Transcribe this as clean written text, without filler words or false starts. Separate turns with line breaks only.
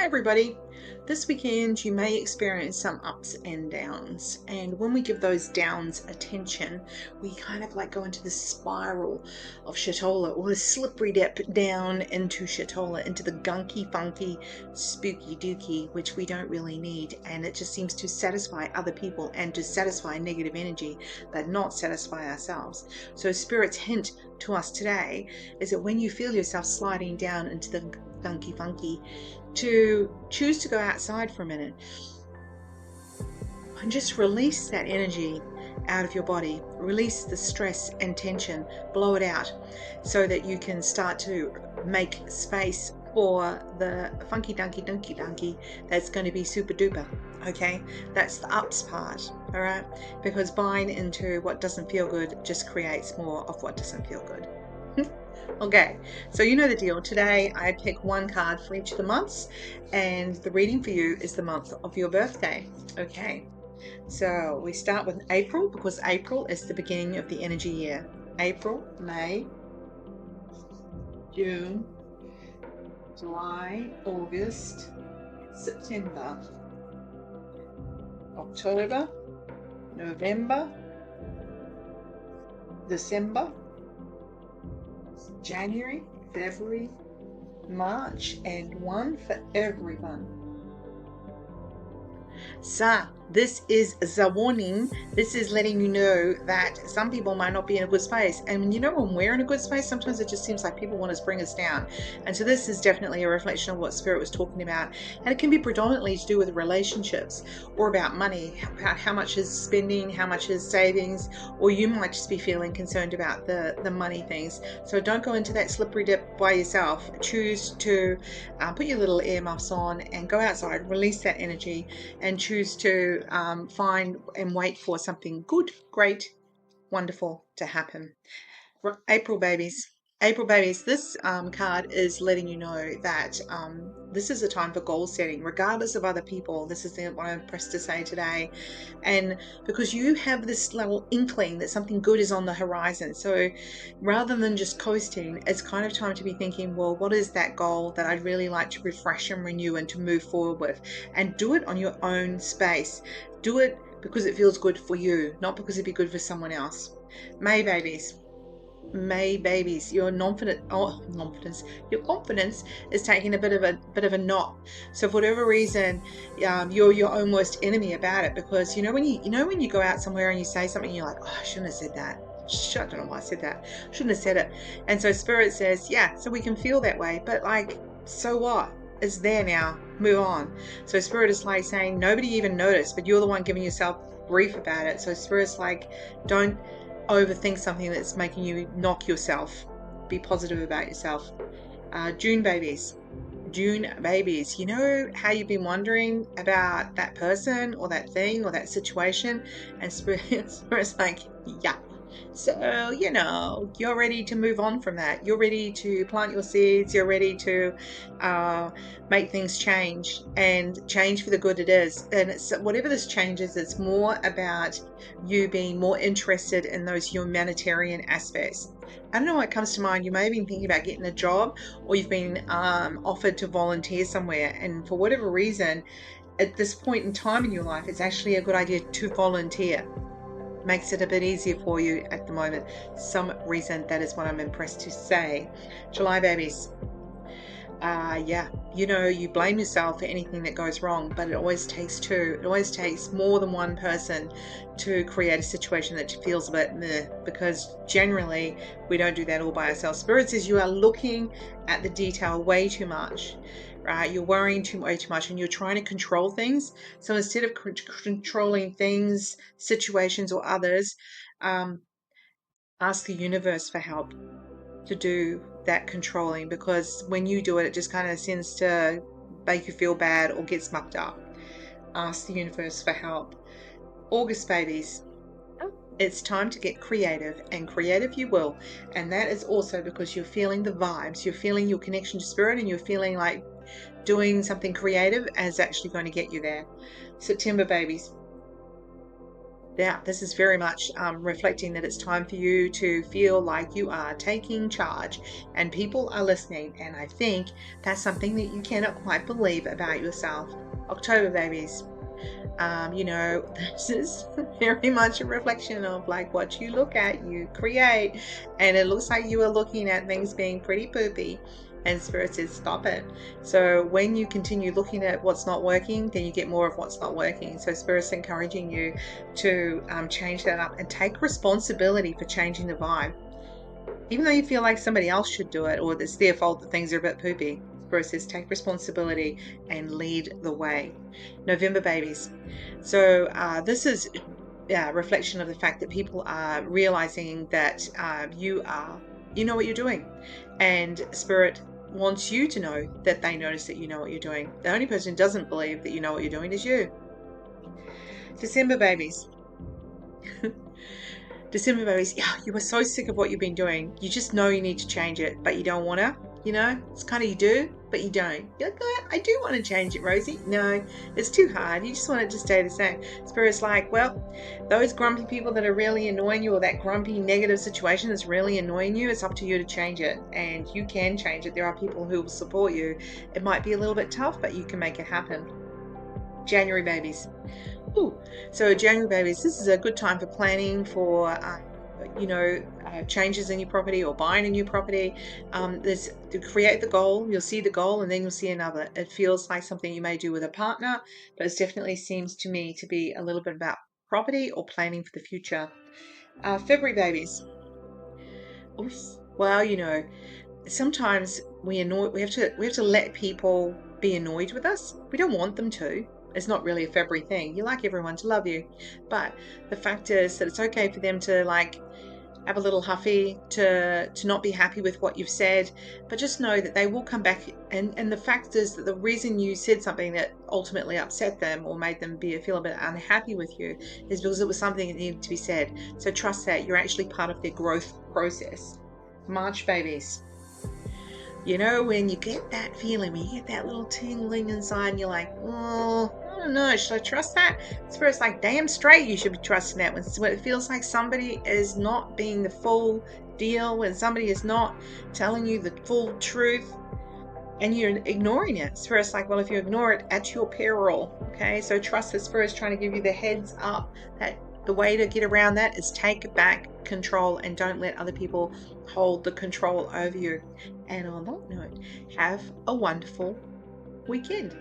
Hi everybody. This weekend you may experience some ups and downs, and when we give those downs attention we kind of like go into this spiral of shitola, or the slippery dip down into shitola, into the gunky funky spooky dooky, which we don't really need, and it just seems to satisfy other people and to satisfy negative energy but not satisfy ourselves. So spirit's hint to us today is that when you feel yourself sliding down into the gunky funky, to choose to go outside for a minute and just release that energy out of your body, release the stress and tension, blow it out so that you can start to make space for the funky dunky dunky dunky that's going to be super duper. Okay, that's the ups part. All right, because buying into what doesn't feel good just creates more of what doesn't feel good. Okay, so you know the deal. Today I pick one card for each of the months, and the reading for you is the month of your birthday. Okay, so we start with April because April is the beginning of the energy year. April, May, June, July, August, September, October, November, December, January, February, March, and one for everyone. So this is the warning. This is letting you know that some people might not be in a good space. And you know, when we're in a good space, sometimes it just seems like people want to bring us down. And so this is definitely a reflection of what Spirit was talking about. And it can be predominantly to do with relationships or about money, about how much is spending, how much is savings, or you might just be feeling concerned about the money things. So don't go into that slippery dip by yourself. Choose to put your little earmuffs on and go outside, release that energy, and choose to find and wait for something good, great, wonderful to happen. April babies. April babies, this card is letting you know that this is a time for goal setting, regardless of other people. This is what I'm pressed to say today. And because you have this little inkling that something good is on the horizon. So rather than just coasting, it's kind of time to be thinking, well, what is that goal that I'd really like to refresh and renew and to move forward with? And do it on your own space. Do it because it feels good for you, not because it'd be good for someone else. May babies. May babies, your your confidence is taking a bit of a knot. So for whatever reason, you're your own worst enemy about it, because when you go out somewhere and you say something, you're like, oh, I shouldn't have said that. I don't know why I said that. Shouldn't have said it. And so Spirit says, yeah, so we can feel that way, but like, so what? It's there now. Move on. So Spirit is like saying nobody even noticed, but you're the one giving yourself grief about it. So Spirit's like, don't overthink something that's making you knock yourself. Be positive about yourself. June babies. June babies, you know how you've been wondering about that person or that thing or that situation, and Spirit's like, yeah. So, you're ready to move on from that. You're ready to plant your seeds. You're ready to make things change, and change for the good it is. And it's whatever this change is, it's more about you being more interested in those humanitarian aspects. I don't know what comes to mind. You may have been thinking about getting a job, or you've been offered to volunteer somewhere. And for whatever reason, at this point in time in your life, it's actually a good idea to volunteer. Makes it a bit easier for you at the moment. Some reason that is what I'm impressed to say. July babies. Yeah, you blame yourself for anything that goes wrong, but it always takes two. It always takes more than one person to create a situation that feels a bit meh, because generally we don't do that all by ourselves. Spirit says you are looking at the detail way too much, right? You're worrying way too much, and you're trying to control things. So instead of controlling things, situations, or others, ask the universe for help to do that controlling, because when you do it, it just kind of tends to make you feel bad or get mucked up. Ask the universe for help. August babies, it's time to get creative, and creative you will. And that is also because you're feeling the vibes, you're feeling your connection to Spirit, and you're feeling like doing something creative is actually going to get you there. September babies, Yeah, this is very much reflecting that it's time for you to feel like you are taking charge and people are listening. And I think that's something that you cannot quite believe about yourself. October babies, this is very much a reflection of like what you look at, you create, and it looks like you are looking at things being pretty poopy. And Spirit says, stop it. So when you continue looking at what's not working, then you get more of what's not working. So Spirit's encouraging you to change that up and take responsibility for changing the vibe. Even though you feel like somebody else should do it or it's their fault that things are a bit poopy, Spirit says, take responsibility and lead the way. November babies. So this is a reflection of the fact that people are realizing that you know what you're doing, and Spirit wants you to know that they notice that you know what you're doing. The only person who doesn't believe that you know what you're doing is you. December babies. December babies, yeah, you are so sick of what you've been doing. You just know you need to change it, but you don't want to. It's kind of you do, but you don't. You're like, oh, I do want to change it, Rosie. No, it's too hard. You just want it to stay the same. Spirit's like, well, those grumpy people that are really annoying you, or that grumpy negative situation that's really annoying you, it's up to you to change it. And you can change it. There are people who will support you. It might be a little bit tough, but you can make it happen. January babies. Ooh. So January babies, this is a good time for planning for changes in your property or buying a new property. There's to create the goal, you'll see the goal and then you'll see another. It feels like something you may do with a partner, but it definitely seems to me to be a little bit about property or planning for the future. February babies. Oof. Well, sometimes we have to let people be annoyed with us. We don't want them to. It's not really a February thing. You like everyone to love you, but the fact is that it's okay for them to like have a little huffy, to not be happy with what you've said, but just know that they will come back. And the fact is that the reason you said something that ultimately upset them or made them feel a bit unhappy with you is because it was something that needed to be said. So trust that you're actually part of their growth process. March babies. When you get that feeling, when you get that little tingling inside and you're like, oh, I don't know, should I trust that? It's like, damn straight you should be trusting that. When it feels like somebody is not being the full deal, when somebody is not telling you the full truth and you're ignoring it. Spirit's like, well, if you ignore it, at your peril. Okay, so trust that Spirit's trying to give you the heads up that the way to get around that is take back control and don't let other people hold the control over you. And on that note, have a wonderful weekend.